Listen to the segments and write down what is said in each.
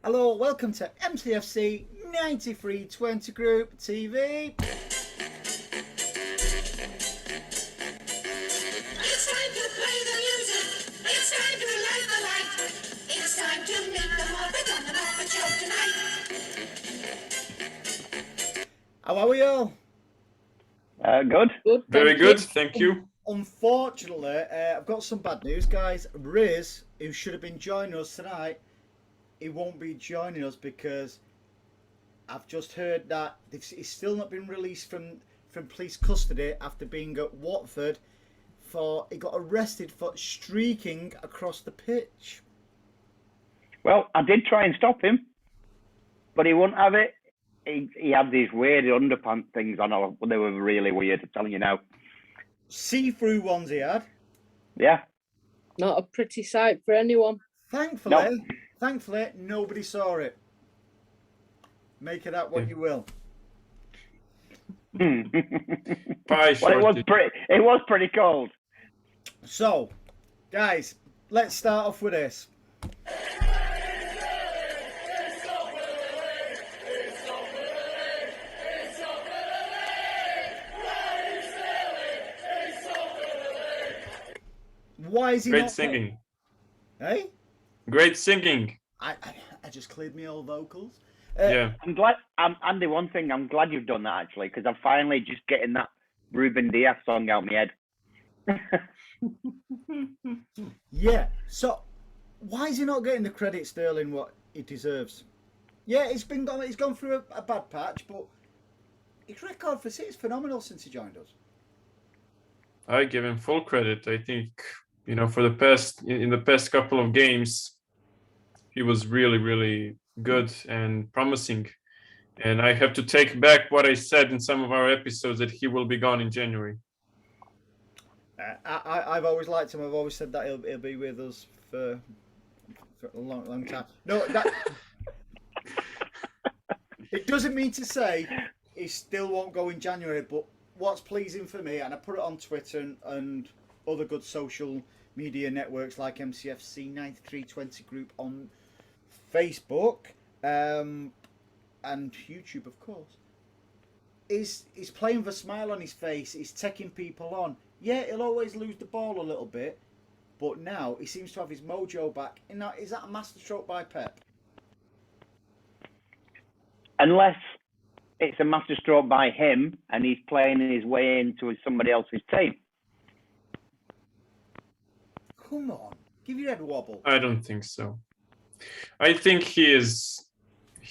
Hello, welcome to MCFC9320 Group TV. It's time to play the music. It's time to light the light. It's time to meet the Muppet on the Muppet Show tonight. How are we all? Good. Very good, thank you. Unfortunately, I've got some bad news, guys. Riz, who should have been joining us tonight, he won't be joining us because I've just heard that he's still not been released from police custody after being at Watford he got arrested for streaking across the pitch. Well, I did try and stop him, but he wouldn't have it. He had these weird underpants things on. They were really weird, I'm telling you now. See-through ones he had. Yeah. Not a pretty sight for anyone. Thankfully, nobody saw it. Make it out what you will. Well, it was pretty cold. So, guys, let's start off with this. Why is he Great not singing. Hey? Great singing. I just cleared my old vocals. Yeah. I'm glad, Andy, one thing, I'm glad you've done that, actually, because I'm finally just getting that Ruben Diaz song out my head. Yeah, so why is he not getting the credit, Sterling, what he deserves? Yeah, he's gone through a bad patch, but his record for City is phenomenal since he joined us. I give him full credit. I think, for in the past couple of games, he was really, really good and promising. And I have to take back what I said in some of our episodes that he will be gone in January. I've always liked him. I've always said that he'll be with us for a long, long time. No, it doesn't mean to say he still won't go in January, but what's pleasing for me, and I put it on Twitter and other good social media networks like MCFC9320 Group on Facebook and YouTube, of course, is he's playing with a smile on his face. He's taking people on. Yeah, he'll always lose the ball a little bit, but now he seems to have his mojo back. Is that a masterstroke by Pep? Unless it's a masterstroke by him and he's playing his way into somebody else's team. Come on, give your head a wobble. I don't think so. I think he is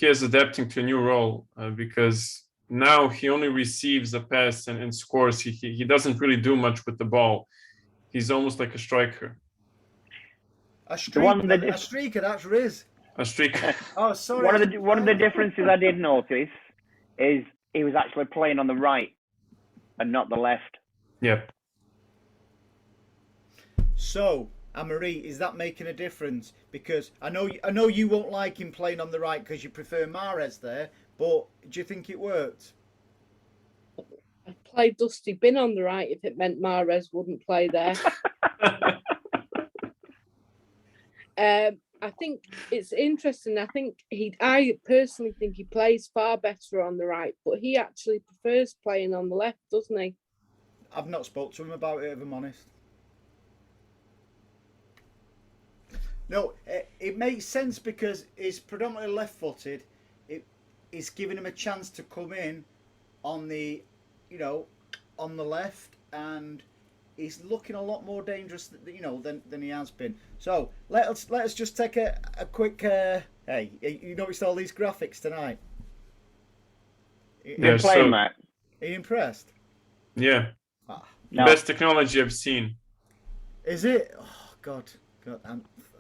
adapting to a new role because now he only receives a pass and scores. He doesn't really do much with the ball. He's almost like a striker. A streaker, that's Riz. A streaker. Oh, sorry. One of the differences I did notice is he was actually playing on the right and not the left. Yeah. So, Anne-Marie, is that making a difference? Because I know you won't like him playing on the right because you prefer Mahrez there, but do you think it worked? I'd play Dusty Bin on the right if it meant Mahrez wouldn't play there. I think it's interesting. I personally think he plays far better on the right, but he actually prefers playing on the left, doesn't he? I've not spoke to him about it, if I'm honest. No, it makes sense because he's predominantly left-footed. It's giving him a chance to come in on the left, and he's looking a lot more dangerous, than he has been. So let us just take a quick. Hey, you noticed all these graphics tonight? You're playing, Matt. Are you impressed? Yeah. No. Best technology I've seen. Is it? Oh God,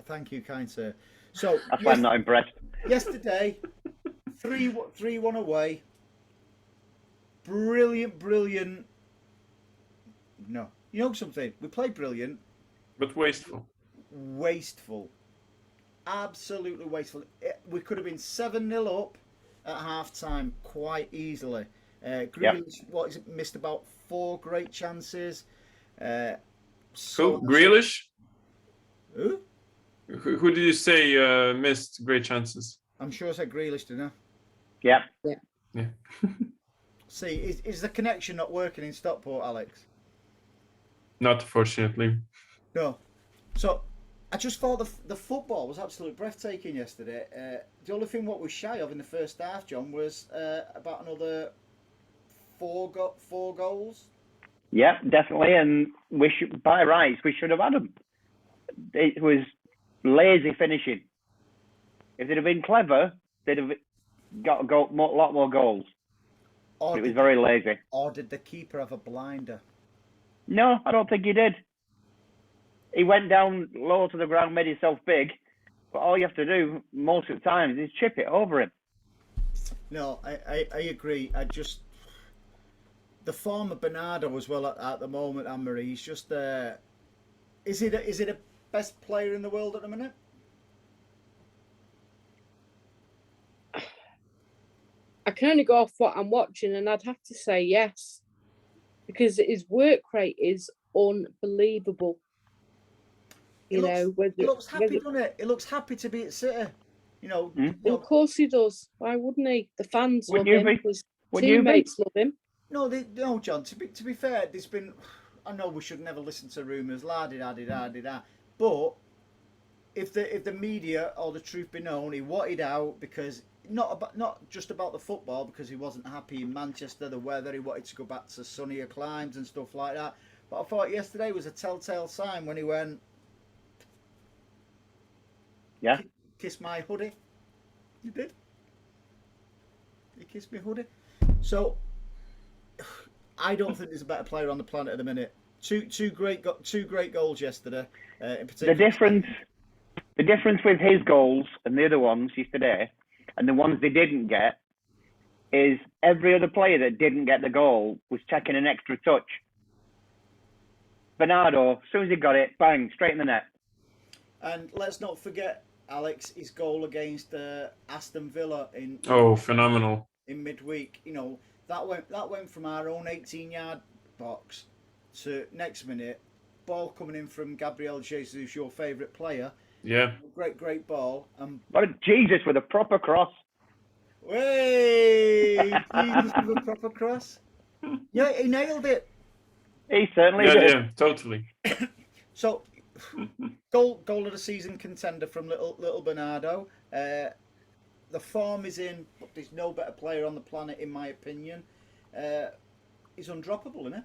thank you, kind sir. So That's why I'm not impressed. Yesterday, 3-1 away. Brilliant. No, you know something? We played brilliant, But wasteful. Absolutely wasteful. We could have been 7-0 up at half time quite easily. Grealish, missed about 4 great chances. Grealish? Who? Who did you say missed great chances? I'm sure I said Grealish, didn't I? Yeah. Yeah. See, is the connection not working in Stockport, Alex? Not fortunately. No. So, I just thought the football was absolutely breathtaking yesterday. The only thing what was shy of in the first half, John, was about another four goals. Yeah, definitely. And by rights, we should have had them. It was lazy finishing. If they'd have been clever, they'd have got a lot more goals. Or It was very lazy. Or did the keeper have a blinder? No, I don't think he did. He went down low to the ground, made himself big, but all you have to do most of the time is chip it over him. No, I agree. The form of Bernardo as well at the moment, Anne-Marie, he's just is he the best player in the world at the minute? I can only go off what I'm watching, and I'd have to say yes, because his work rate is unbelievable. It looks happy, doesn't it? It looks happy to be at City. Well, of course he does. Why wouldn't he? The fans love Wouldn't you him. be? His Wouldn't you be? teammates love him. No, John. To be fair, there's been. I know we should never listen to rumours, la di da di da di da. But if the media or the truth be known, he wanted out because not just about the football, because he wasn't happy in Manchester, the weather. He wanted to go back to sunnier climes and stuff like that. But I thought yesterday was a telltale sign when he went. Yeah. Kiss my hoodie. You did. You kissed me hoodie. So I don't think there's a better player on the planet at the minute. Two great goals yesterday. In particular. The difference with his goals and the other ones yesterday, and the ones they didn't get, is every other player that didn't get the goal was taking an extra touch. Bernardo, as soon as he got it, bang, straight in the net. And let's not forget, Alex, his goal against Aston Villa in Phenomenal. In midweek. That went from our own 18-yard box to next minute, ball coming in from Gabriel Jesus, your favourite player. Yeah. Great ball. What a Jesus with a proper cross. Way! Jesus with a proper cross. Yeah, he nailed it. He certainly did. Yeah, totally. So, goal of the season contender from little Bernardo. The form is in, but there's no better player on the planet, in my opinion. He's undroppable, isn't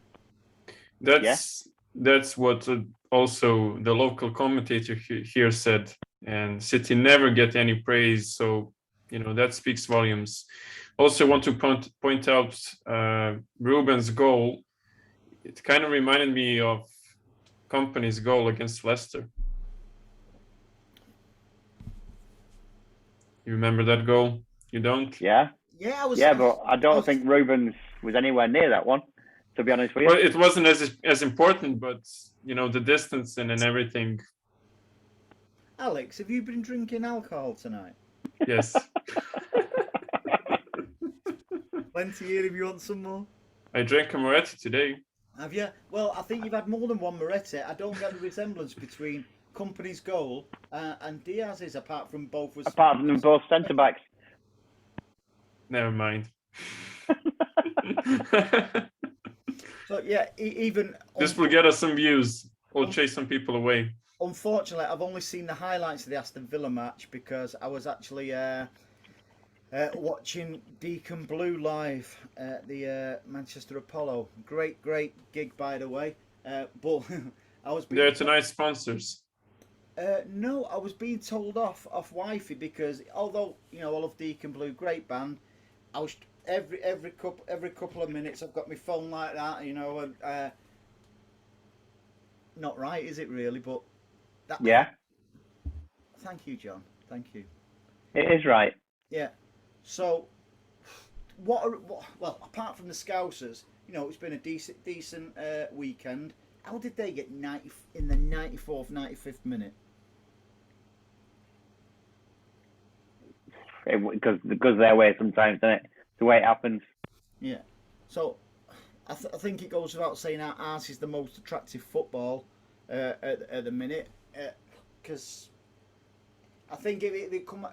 it? That's what also the local commentator here said, and City never get any praise, so that speaks volumes. Also want to point out Ruben's goal. It kind of reminded me of Company's goal against Leicester. You remember that goal? You don't? Yeah. Yeah, but I don't think Ruben's was anywhere near that one, to be honest with you. Well, it wasn't as important, but the distance and everything. Alex, have you been drinking alcohol tonight? Yes. Plenty here if you want some more. I drank a Moretti today. Have you? Well, I think you've had more than one Moretti. I don't get the resemblance between Company's goal and Diaz's, apart from both centre backs. Never mind. So yeah, even this will get us some views. We'll chase some people away. Unfortunately, I've only seen the highlights of the Aston Villa match because I was actually watching Deacon Blue live at the Manchester Apollo. Great gig, by the way. But I was. They're tonight sponsors. No, I was being told off wifey because although I love Deacon Blue, great band. I was every couple of minutes I've got my phone like that, and not right, is it really? But yeah. Thank you, John. Thank you. It is right. Yeah. So, well, apart from the Scousers, it's been a decent weekend. How did they get 90 in the 94th, 95th minute? Because their way sometimes, isn't it? The way it happens. Yeah. So, I think it goes without saying ours is the most attractive football at the minute. Because I think if they come,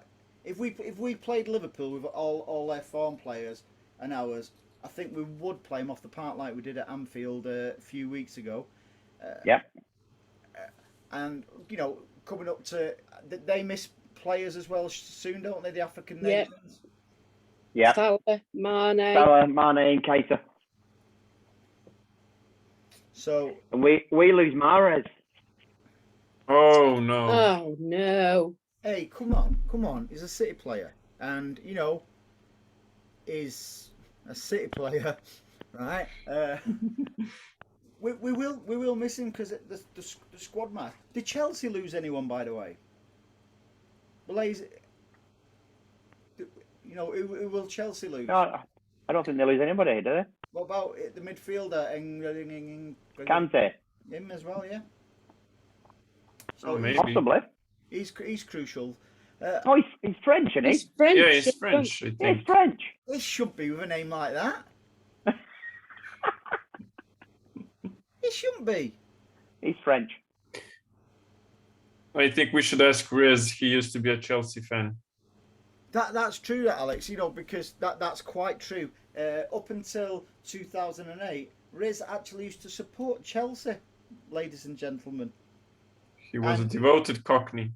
if we played Liverpool with all their form players and ours, I think we would play them off the park like we did at Anfield a few weeks ago. Yep. And coming up to they miss players as well soon, don't they? The African Yep. nations. Yeah. Salah, Mane. Salah, Mane, and Keita. So And we lose Mahrez. Oh no. Oh no. hey, come on! He's a City player, and is a City player, right? We will miss him because the squad match. Did Chelsea lose anyone, by the way? Who will Chelsea lose? No, I don't think they lose anybody, do they? What about the midfielder? Kante. Him as well, yeah. Oh, maybe. Possibly. He's crucial. Oh, he's French, isn't he? He's French. Yeah, he's French, I He's think. French. He should be with a name like that. He shouldn't be. He's French. I think we should ask Riz. He used to be a Chelsea fan. That's true, that Alex. Because that's quite true. Up until 2008, Riz actually used to support Chelsea, ladies and gentlemen. He was a And- devoted Cockney.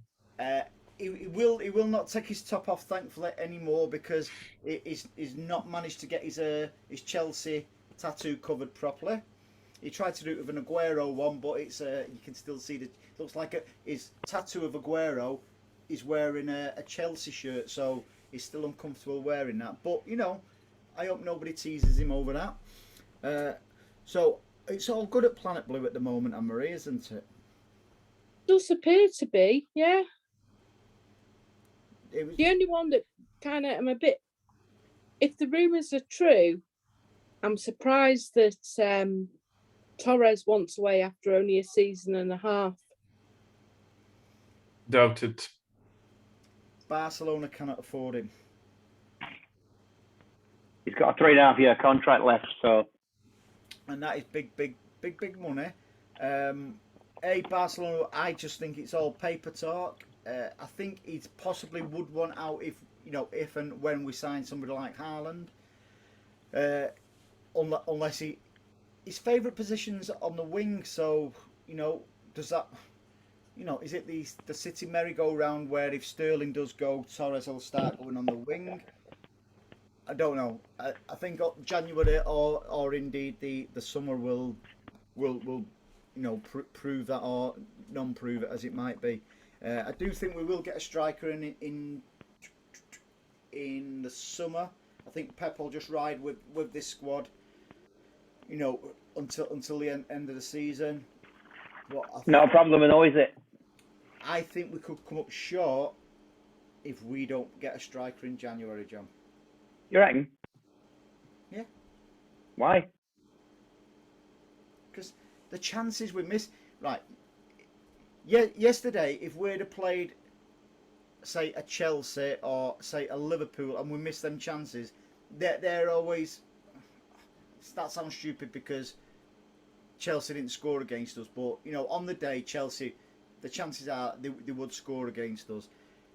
He will not take his top off, thankfully, anymore because he's not managed to get his Chelsea tattoo covered properly. He tried to do it with an Aguero one, but it's you can still see it looks like his tattoo of Aguero is wearing a Chelsea shirt, so he's still uncomfortable wearing that. But I hope nobody teases him over that. So it's all good at Planet Blue at the moment, Anne-Marie, isn't it? Does appear to be, yeah. It was, The only one that kind of I'm a bit. If the rumours are true, I'm surprised that Torres wants away after only a season and a half. Doubt it. Barcelona cannot afford him. He's got a 3.5-year contract left, so And that is big money. Barcelona, I just think it's all paper talk. I think he possibly would want out if and when we sign somebody like Haaland. Unless his favourite position's on the wing, so does that is it the City merry-go-round where if Sterling does go, Torres will start going on the wing? I don't know. I think January or indeed the summer will prove that or non-prove it as it might be. I do think we will get a striker in the summer. I think Pep will just ride with this squad, until the end of the season. no problem at all, is it? I think we could come up short if we don't get a striker in January, John. You reckon? Yeah. Why? Because the chances we miss, right? Yeah, yesterday if we'd have played, say a Chelsea or say a Liverpool, and we missed them chances, they're always. That sounds stupid because Chelsea didn't score against us, but on the day Chelsea, the chances are they would score against us.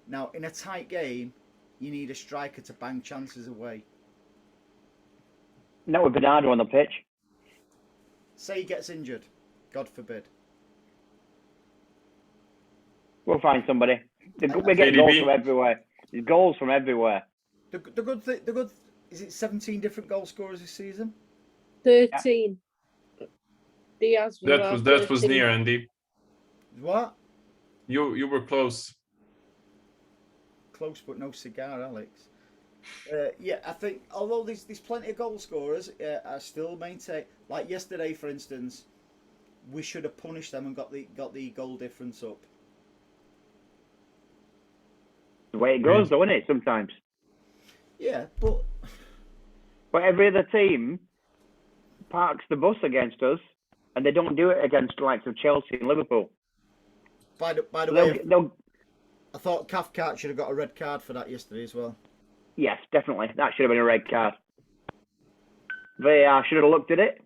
Now in a tight game, you need a striker to bang chances away. Not with Bernardo on the pitch. Say he gets injured, God forbid. We'll find somebody. We're getting goals from everywhere. There's goals from everywhere. The good is it 17 different goal scorers this season? 13. Diaz was That was 13. near, Andy. What? You were close. Close but no cigar, Alex. Yeah, I think although there's plenty of goal scorers, I still maintain. Like yesterday, for instance, we should have punished them and got the goal difference up. The way it goes, though, isn't it? Sometimes. Yeah, but every other team parks the bus against us, and they don't do it against the likes of Chelsea and Liverpool. by the way, They'll, I thought Cathcart should have got a red card for that yesterday as well. yes, definitely. That should have been a red card. They should have looked at it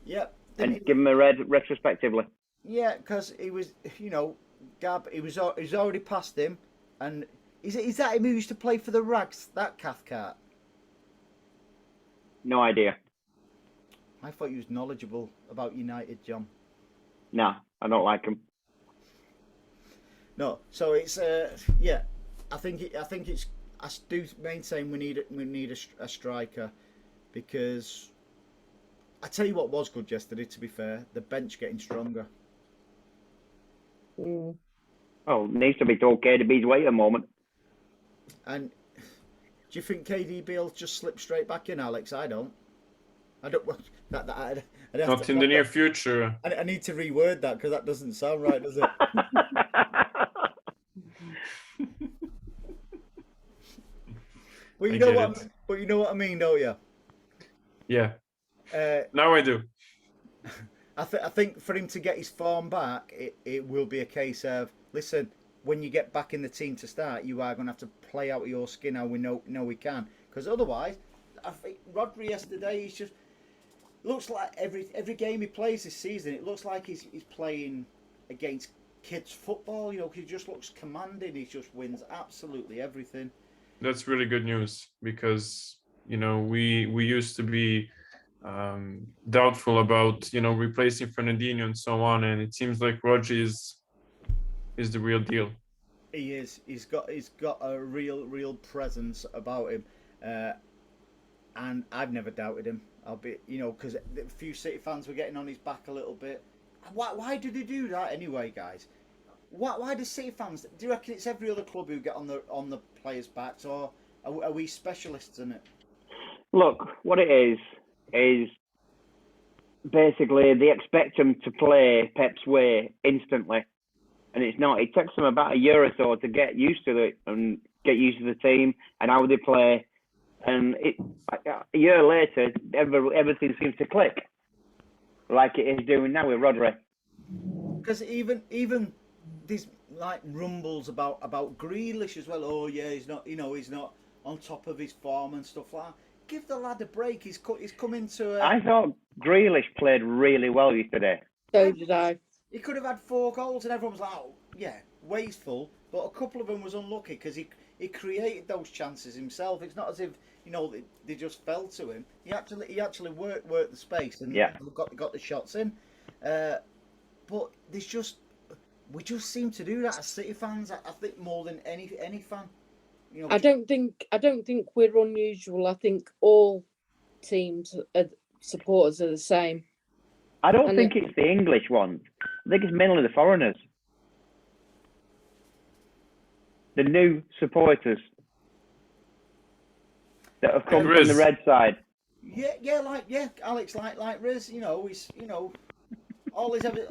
Yeah, and given him a red retrospectively. yeah, because he was, Gab, he was already past him, and Is that him who used to play for the Rags? That Cathcart? No idea. I thought you was knowledgeable about United, John. No, I don't like him. No, so it's yeah. I think it's. I do maintain we need a striker, because I tell you what was good yesterday. To be fair, the bench getting stronger. Mm. Oh, needs to be told KDB's weight at the moment. And do you think KDB will just slip straight back in, Alex? I don't. I don't. I'd have Not to, in the near future. I need to reword that because that doesn't sound right, does it? Well, you know what I mean, don't you? Yeah. Now I do. I think for him to get his form back, it will be a case of, listen, when you get back in the team to start, you are going to have to play out of your skin how we know we can. Because otherwise, I think Rodri yesterday, he's just looks like every game he plays this season, it looks like he's playing against kids football. You know, he just looks commanding. He just wins absolutely everything. That's really good news, because we used to be doubtful about replacing Fernandinho and so on, and it seems like Rodri is the real deal. He is. He's got a real presence about him, and I've never doubted him. I'll be, because a few City fans were getting on his back a little bit. Why do they do that anyway, guys? Why do City fans? Do you reckon it's every other club who get on the players' backs, or are we specialists in it? Look, what it is basically they expect them to play Pep's way instantly, and it's not. It takes them about a year or so to get used to it and get used to the team and how they play. And a year later, everything seems to click, like it is doing now with Rodri. Because even these like rumbles about Grealish as well. Oh yeah, he's not on top of his form and stuff like that. Give the lad a break. He's come into. I thought Grealish played really well yesterday. So did I. He could have had 4 goals, and everyone was like, "Oh yeah, wasteful." But a couple of them was unlucky because he created those chances himself. It's not as if they just fell to him. He actually worked the space and got the shots in. But we just seem to do that as City fans. I think more than any fan. I don't think we're unusual. I think all teams supporters are the same. I don't think it's the English ones. I think it's mainly the foreigners. The new supporters that have come from the red side. Yeah, Alex, like Riz, he's all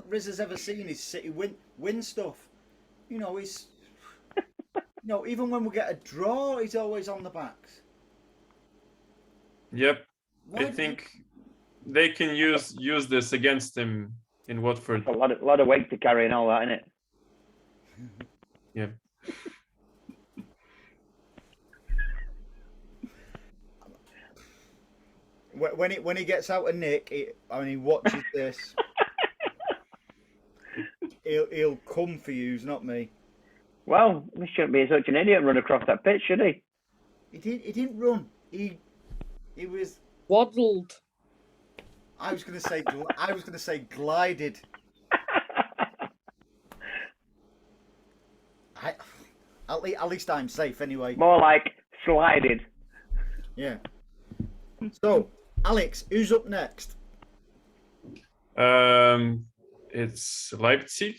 Riz has ever seen is City win stuff. He's even when we get a draw, he's always on the backs. Yep. I think they can use this against him in Watford. A lot of weight to carry and all that, isn't it? Yeah. When he gets out of Nick, he watches this. he'll come for you, not me. Well, he shouldn't be such an idiot and run across that pitch, should he? He didn't run. He was waddled. I was going to say glided. At least I'm safe anyway. More like slided. Yeah. So, Alex, who's up next? It's Leipzig,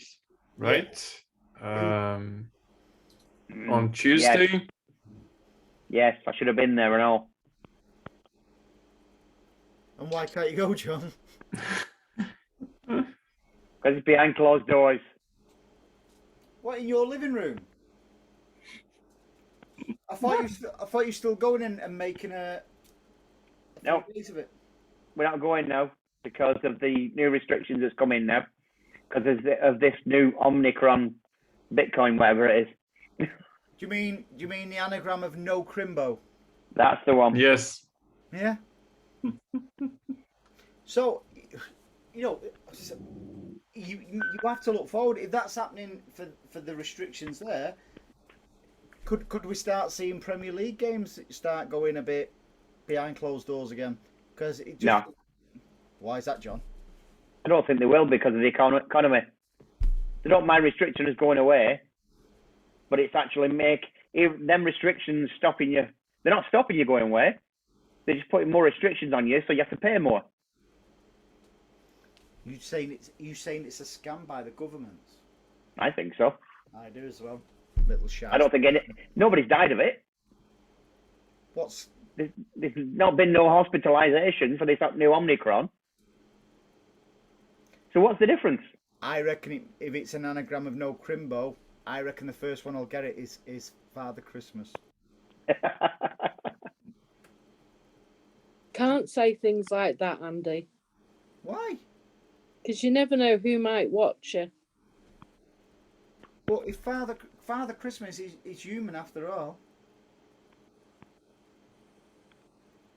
right? On Tuesday. Yes, I should have been there and all. And why can't you go, John? Because it's behind closed doors. What, in your living room? I thought you were still going in and making a piece of it. We're not going now because of the new restrictions that's come in now. Because of this new Omicron Bitcoin, whatever it is. Do you mean the anagram of no crimbo? That's the one. Yes. Yeah. So, you have to look forward. If that's happening for the restrictions there, Could we start seeing Premier League games start going a bit behind closed doors again? Because it just... No. Why is that, John? I don't think they will because of the economy. They don't mind restrictions going away, but it's actually them restrictions stopping you. They're not stopping you going away. They're just putting more restrictions on you, so you have to pay more. You saying it's a scam by the government? I think so. I do as well. Little shout. I don't think nobody's died of it. There's not been no hospitalisation for this new Omicron. So what's the difference? I reckon if it's an anagram of no crimbo, I reckon the first one I'll get it is Father Christmas. Can't say things like that, Andy, Why? because you never know who might watch you. But if Father Christmas is human after all,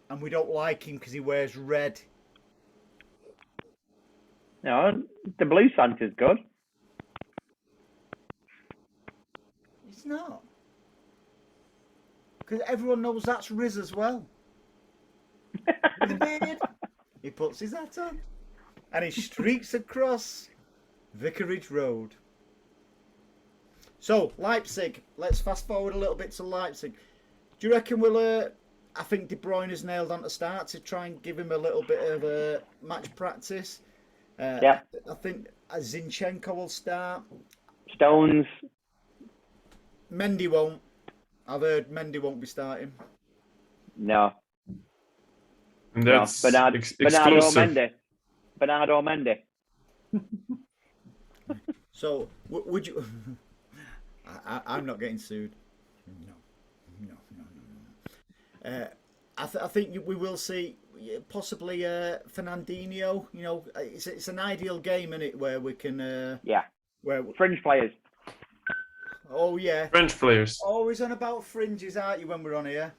and we don't like him because he wears red. No, the blue Santa's good. It's not. Because everyone knows that's Riz as well. With a beard. He puts his hat on. And he streaks across Vicarage Road. So, Leipzig. Let's fast forward a little bit to Leipzig. Do you reckon we'll... I think De Bruyne is nailed on to start to try and give him a little bit of match practice. Yeah. I think Zinchenko will start. Stones. Mendy won't. I've heard Mendy won't be starting. No. And that's Bernardo exclusive. Bernardo Mendy. So, would you... I'm not getting sued. No. I think we will see possibly Fernandinho. You know, it's an ideal game, isn't it, where we can... Where Fringe players. Oh, yeah. French players. Always on about fringes, aren't you, when we're on here?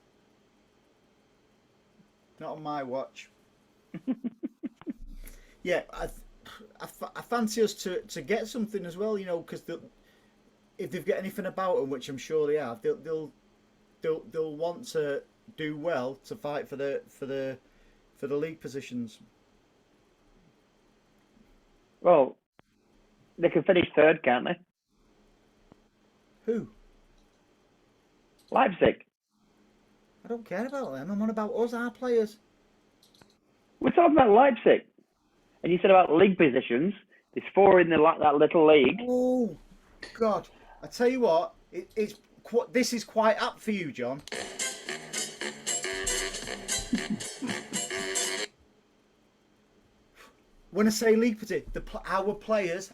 Not on my watch. Yeah, I fancy us to get something as well, you know, because if they've got anything about them, which I'm sure they have, they'll want to do well to fight for the league positions. Well, they can finish third, can't they? Who? Leipzig. I don't care about them. I'm on about us, our players. We're talking about Leipzig. And you said about league positions. There's 4 in that little league. Oh, God. I tell you what, this is quite up for you, John. When I say league position, our players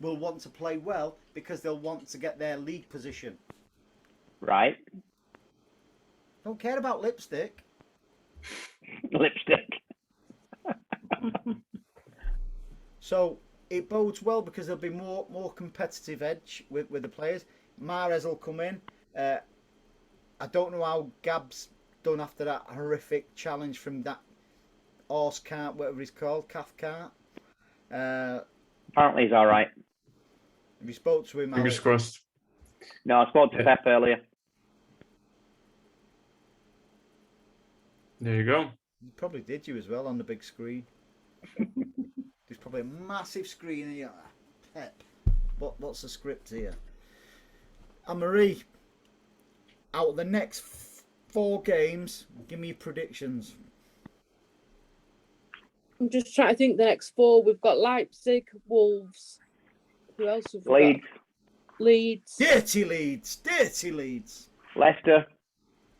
will want to play well because they'll want to get their league position. Right. Don't care about lipstick. Lipstick. So it bodes well because there'll be more competitive edge with the players. Mahrez will come in. I don't know how Gab's done after that horrific challenge from that horse cart, whatever he's called, calf cart. Apparently he's all right. Have you spoke to him? Fingers Alex? crossed. No, I spoke to Pep earlier. There you go. He probably did you as well on the big screen. There's probably a massive screen here. Pep, what's the script here? And Marie, out of the next 4 games, give me your predictions. I'm just trying to think the next 4. We've got Leipzig, Wolves. Who else have we Leeds. got? Leeds. Dirty Leeds. Leicester.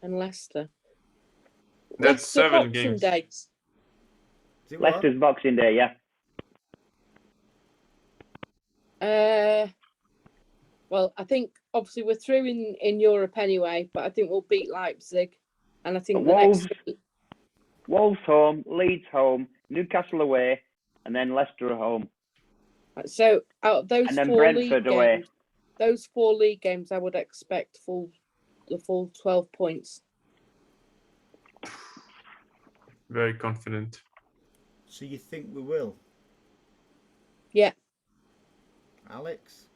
And Leicester. That's Leicester 7 Boxing games. Day. Is it what? Leicester's Boxing Day, yeah. Well, I think obviously we're through in Europe anyway, but I think we'll beat Leipzig, and I think the Wolves home, Leeds home, Newcastle away, and then Leicester at home. So out of those And then 4 Brentford league away. games, those 4 league games, I would expect the full 12 points. Very confident. So you think we will? Yeah. Alex?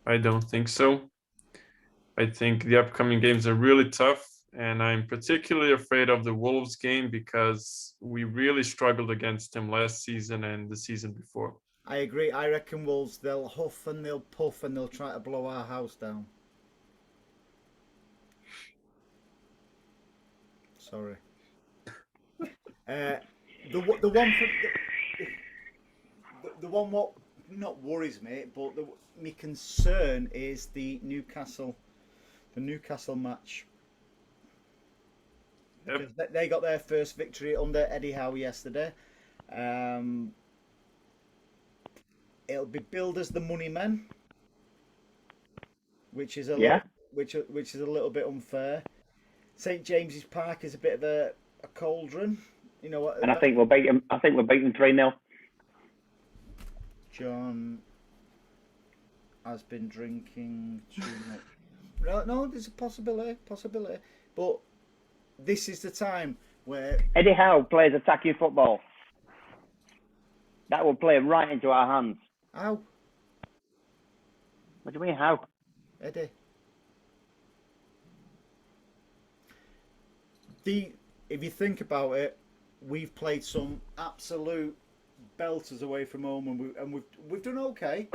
I don't think so. I think the upcoming games are really tough, and I'm particularly afraid of the Wolves game because we really struggled against them last season and the season before. I agree. I reckon Wolves, they'll huff and they'll puff and they'll try to blow our house down. Sorry. The one for, the one what not worries me, but my concern is the Newcastle match. Yep. Because they got their first victory under Eddie Howe yesterday. It'll be billed as the money men, which is a which is a little bit unfair. St James's Park is a bit of a cauldron, you know what? And I think we'll beat them. I think we'll beat them 3-0. John has been drinking too much. No, there's a possibility. But this is the time where Eddie Howe plays attacking football. That will play right into our hands. how What do you mean, how? Eddie. If you think about it, we've played some absolute belters away from home, and we've done okay.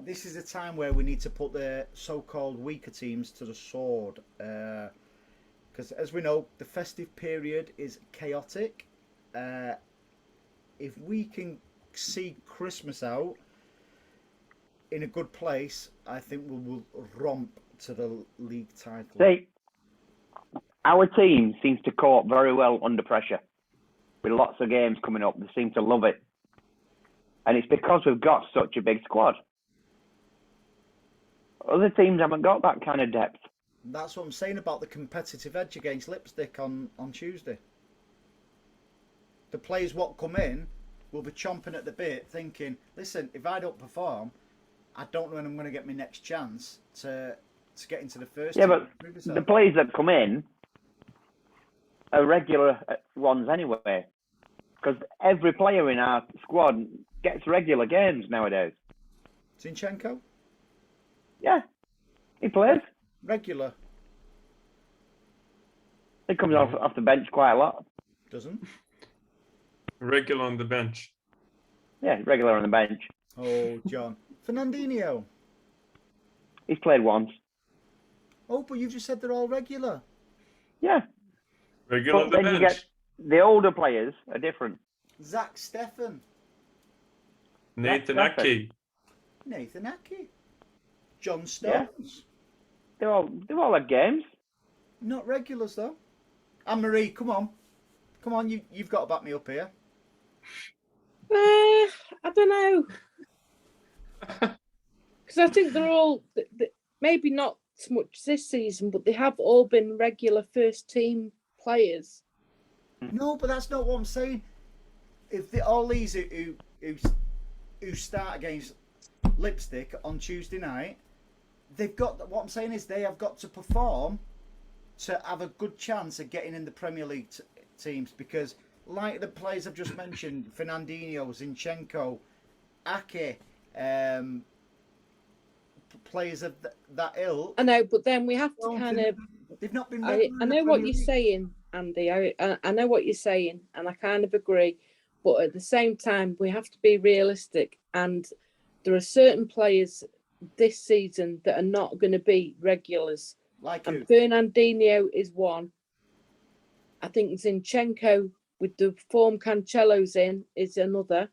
This is a time where we need to put the so-called weaker teams to the sword, because as we know, the festive period is chaotic. If we can see Christmas out in a good place, I think we'll romp to the league title. See, our team seems to cope very well under pressure. With lots of games coming up, they seem to love it. And it's because we've got such a big squad. Other teams haven't got that kind of depth. That's what I'm saying about the competitive edge against Lipstick on Tuesday. The players what come in will be chomping at the bit thinking, listen, if I don't perform, I don't know when I'm going to get my next chance to get into the first Yeah, team. but the players that come in are regular ones anyway. Because every player in our squad gets regular games nowadays. Zinchenko? Yeah, he plays. Regular. He comes off the bench quite a lot. Doesn't? Regular on the bench. Yeah, regular on the bench. Oh, John. Fernandinho? He's played once. Oh, but you just said they're all regular. Yeah. Regular on But the then you bench. get the older players are different. Zach Steffen? Nathan That's Ake. Nathan Ake? John Stones? They're all at games. Not regulars, though. Anne-Marie, come on. Come on, you've got to back me up here. I don't know. Because I think they're all, maybe not so much this season, but they have all been regular first team players. No, but that's not what I'm saying. If all these who start against Lipstick on Tuesday night, they've got, what I'm saying is they have got to perform to have a good chance of getting in the Premier League teams, because like the players I've just mentioned, Fernandinho, Zinchenko, Ake, players of that ilk. I know, but then we have to kind of. They've not been. I know what you're saying, Andy. I know what you're saying, and I kind of agree. But at the same time, we have to be realistic, and there are certain players this season that are not going to be regulars. Like who? And Bernardino is one. I think Zinchenko, with the form Cancelo's in, is another.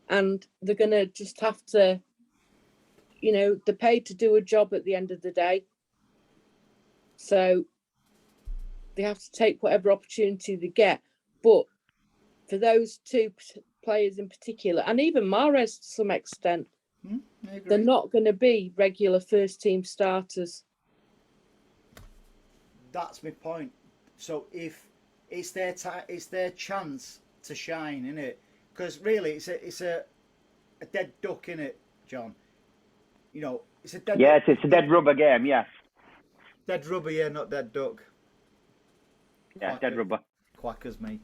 And they're going to just have to, they're paid to do a job at the end of the day. So they have to take whatever opportunity they get. But for those two players in particular, and even Mahrez to some extent, they're not going to be regular first team starters. That's my point. So if it's their chance to shine, isn't it? Because really, it's a dead duck, isn't it, John? It's a dead. Yeah, it's a dead rubber game. Yeah. Dead rubber, yeah, not dead duck. Yeah, dead rubber. Quackers, me.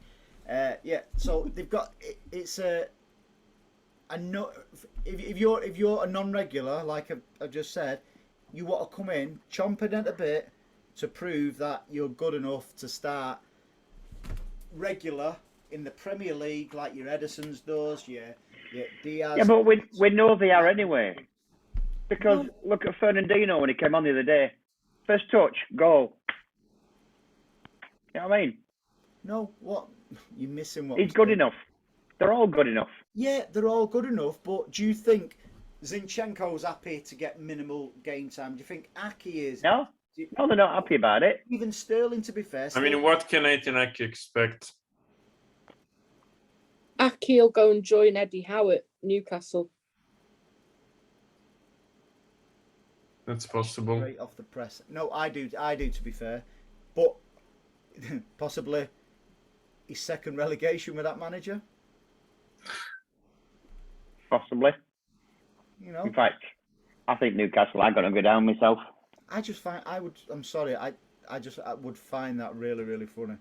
Yeah. So they've got it's a. I know if you're a non-regular, like I've just said, you want to come in chomping at a bit to prove that you're good enough to start regular in the Premier League, like your Edison's does, your Diaz. Yeah, but we know they are anyway. Because look at Fernandino when he came on the other day. First touch, goal. You know what I mean? No, what? You're missing what? He's good enough. They're all good enough. Yeah, they're all good enough, but do you think Zinchenko's happy to get minimal game time? Do you think Aki is? No? No, they're not happy about it. Even Sterling, to be fair. I mean, what can Nathan Ake expect? Aki will go and join Eddie Howe at Newcastle. That's possible. Straight off the press. No, I do, to be fair. But possibly his second relegation with that manager. Possibly. You know, In fact, I think Newcastle are going to go down myself. I just find I would find that really, really funny.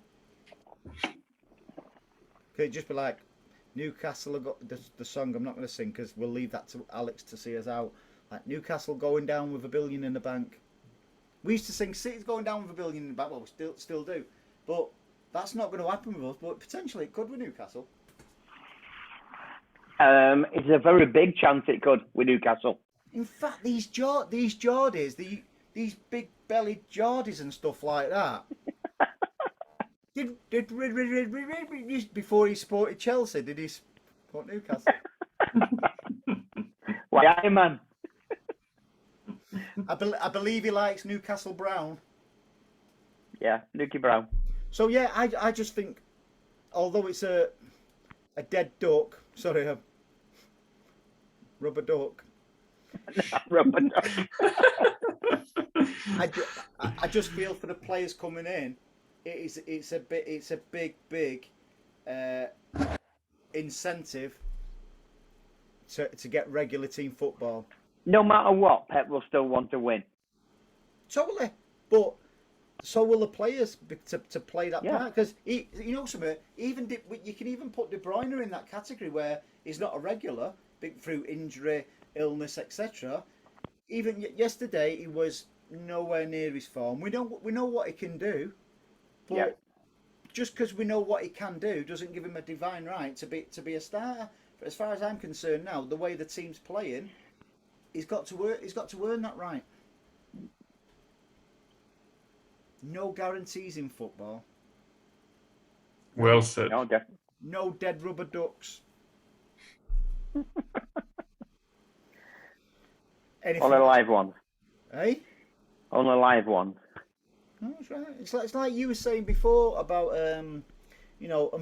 Could it just be like Newcastle have got the song I'm not going to sing because we'll leave that to Alex to see us out. Like Newcastle going down with $1 billion in the bank. We used to sing City's going down with $1 billion in the bank. Well, we still do, but that's not going to happen with us. But potentially it could with Newcastle. It's a very big chance it could with Newcastle. In fact, these Geordies, these big bellied Geordies and stuff like that. did before he supported Chelsea? Did he support Newcastle? Why, aye, man? I believe he likes Newcastle Brown. Yeah, Nuki Brown. So yeah, I just think, although it's a dead duck, sorry, a rubber duck. Rubber duck. I just feel for the players coming in, it's a big incentive to get regular team football. No matter what, Pep will still want to win. Totally, but so will the players to play that Yeah. part. Because you know something, even you can even put De Bruyne in that category where he's not a regular, through injury, illness, etc. Even yesterday, he was nowhere near his form. We know what he can do, but just because we know what he can do doesn't give him a divine right to be a starter. But as far as I'm concerned now, the way the team's playing, he's got to earn that right. No guarantees in football. Well said. No, definitely. No dead rubber ducks. Only live ones. Eh? Only live ones. No, that's right. It's like you were saying before about and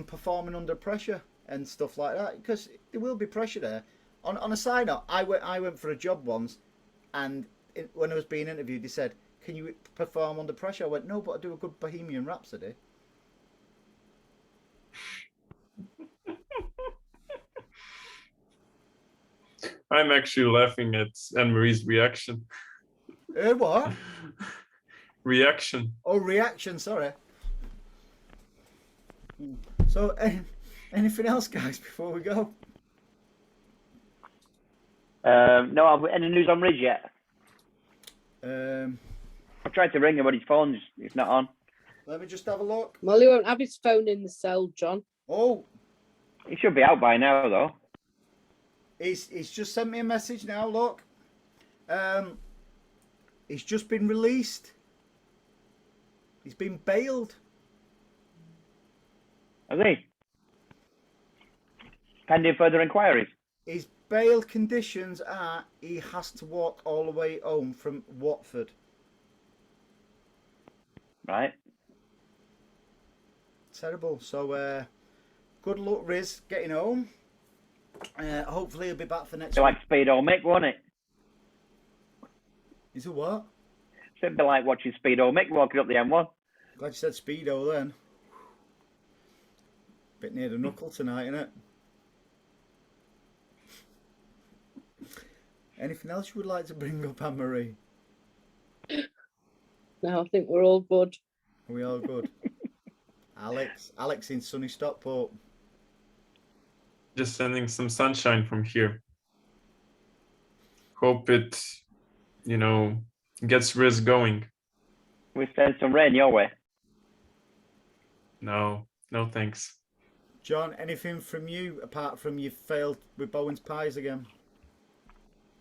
performing under pressure and stuff like that, because there will be pressure there. On a side note, I went for a job once, and when I was being interviewed, they said, "Can you perform under pressure?" I went, "No, but I do a good Bohemian Rhapsody." I'm actually laughing at Anne-Marie's reaction. What? Reaction. Oh, reaction. Sorry. So, anything else, guys, before we go? No, any news on Ridge yet? I tried to ring him, but his phone's it's not on. Let me just have a look. Well, he won't have his phone in the cell, John. Oh, He should be out by now, though. he's just sent me a message now. Look, he's just been released. He's been bailed. Has he? Pending further inquiries. His bail conditions are he has to walk all the way home from Watford. Right. Terrible. So, good luck, Riz, getting home. Hopefully he'll be back for next Be week. like Speedo Mick, won't it? Is it what? It'd be like watching Speedo Mick walking up the M1. Glad you said Speedo then. Bit near the knuckle tonight, innit? Anything else you would like to bring up, Anne-Marie? No, I think we're all good. Are we all good? Alex in sunny Stockport. just sending some sunshine from here. Hope it, gets Riz going. We send some rain your way. No thanks. John, anything from you apart from you failed with Bowen's pies again?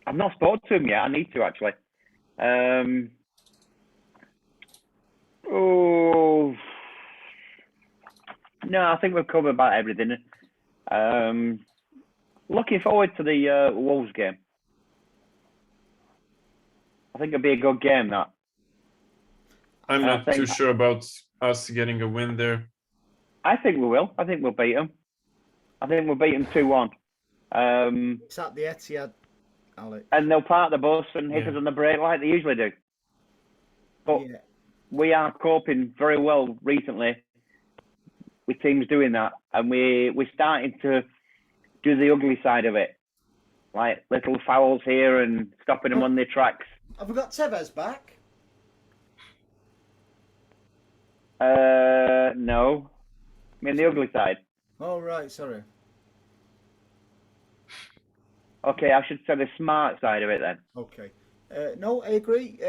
I've not spoken to him yet. I need to actually. No, I think we've covered about everything. Looking forward to the Wolves game. I think it'll be a good game, that. I'm I not think- too sure about us getting a win there. I think we will. I think we'll beat them. I think we'll beat them 2-1. It's at the Etihad, Alex. And they'll park the bus and hit Yeah. us on the brake like they usually do. But Yeah. we are coping very well recently with teams doing that, and we're starting to do the ugly side of it, like little fouls here and stopping them on their tracks. Have we got Tevez back? No, I mean the ugly side. Oh, right, sorry. Okay, I should say the smart side of it then. Okay. No, I agree.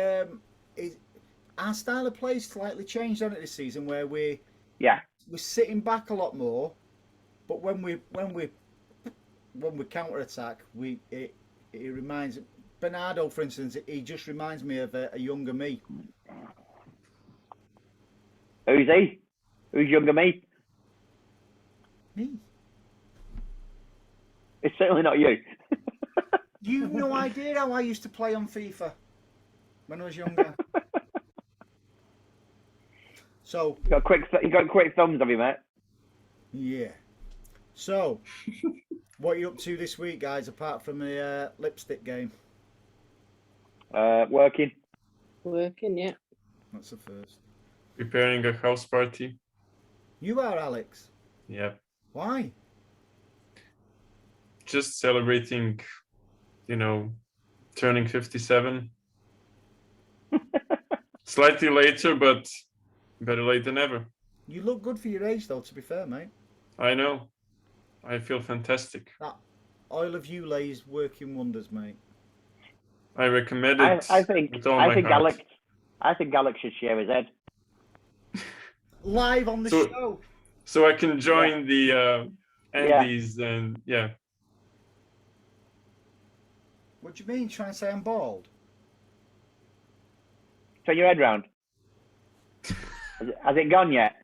Our style of play slightly changed on it this season, where we're Yeah, sitting back a lot more, but when we counter attack, it reminds Bernardo, for instance. He just reminds me of a younger me. who's he? Who's younger me? Me. It's certainly not you. You've no idea how I used to play on FIFA when I was younger. So You got quick thumbs, have you, mate? yeah. So, what are you up to this week, guys? Apart from the lipstick game, Working. Working, yeah. that's the first. Preparing a house party. You are, Alex. Yeah. Why? Just celebrating, turning 57. Slightly later, but better late than never. You look good for your age, though. To be fair, mate. I know. I feel fantastic. That oil of Ulay is working wonders, mate. I recommend it I think with all my heart. I think Alex should share his head. Live on the So- show. So I can join the Andes and yeah. What do you mean? Trying to say I'm bald? Turn your head round. Has it gone yet?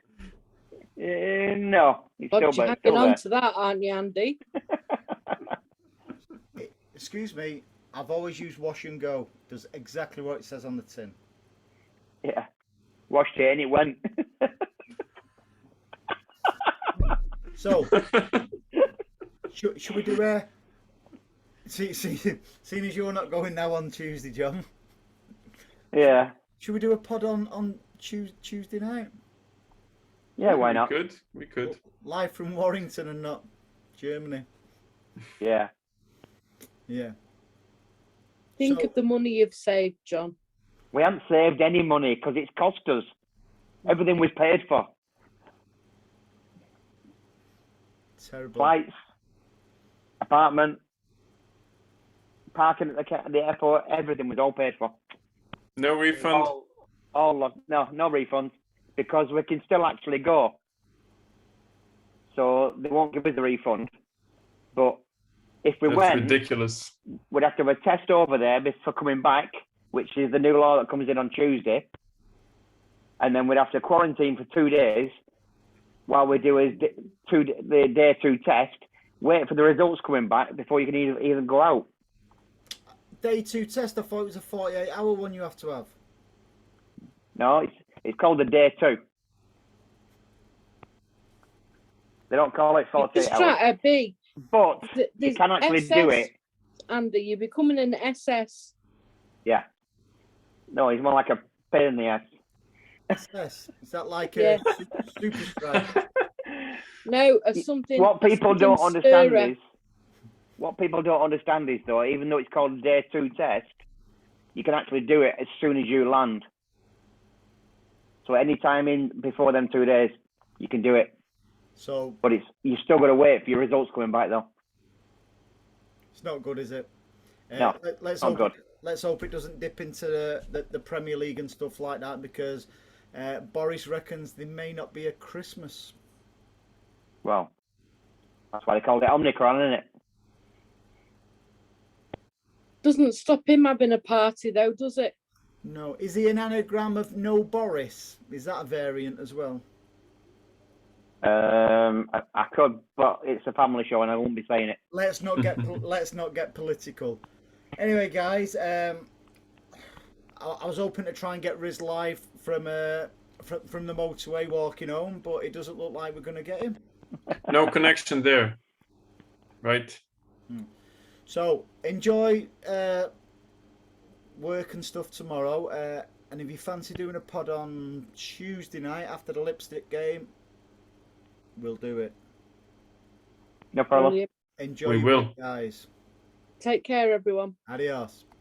No. It's God, you're still hanging on there. to that, aren't you, Andy? Excuse me. I've always used wash and go. Does exactly what it says on the tin. Yeah. Washed it and it went. So, should we do a? Seeing as you're not going now on Tuesday, John, Yeah. should we do a pod on Tuesday night? Yeah, why not? We could. Live from Warrington and not Germany. Yeah. Yeah. Think So- of the money you've saved, John. We haven't saved any money because it's cost us. Everything was paid for. Terrible. Flights, apartment, parking at the airport, everything was all paid for. No refund. No refunds because we can still actually go. So they won't give us the refund. But if we That's went, ridiculous. we'd have to have a test over there before coming back, which is the new law that comes in on Tuesday. And then we'd have to quarantine for 2 days while we do the day 2 test, wait for the results coming back before you can even go out. Day 2 test. I thought it was a 48-hour one you have to have. No, it's called the day 2. They don't call it 48 Just hours. try to be. But you There's can actually do it. Andy, you're becoming an SS. Yeah. No, he's more like a pain in the ass. Yes. Is that like Yeah. a super strike? No, as something. What people don't something understand stirrer. is, though, even though it's called a day 2 test, you can actually do it as soon as you land. So any time in before them 2 days, you can do it. So But you still got to wait for your results coming back though. It's not good, is it? No, Let's not hope. good. Let's hope it doesn't dip into the Premier League and stuff like that, because Boris reckons there may not be a Christmas. Well, that's why they called it Omicron, isn't it? Doesn't stop him having a party though, does it? No, is he an anagram of no Boris? Is that a variant as well? I could, but it's a family show and I won't be saying it. Let's not get political. Anyway, guys, I was hoping to try and get Riz live from the motorway walking home, but it doesn't look like we're going to get him. No connection there, right? So enjoy work and stuff tomorrow, and if you fancy doing a pod on Tuesday night after the Lipstick game, we'll do it. No problem. Brilliant. Enjoy We your will. week, guys. Take care, everyone. Adios.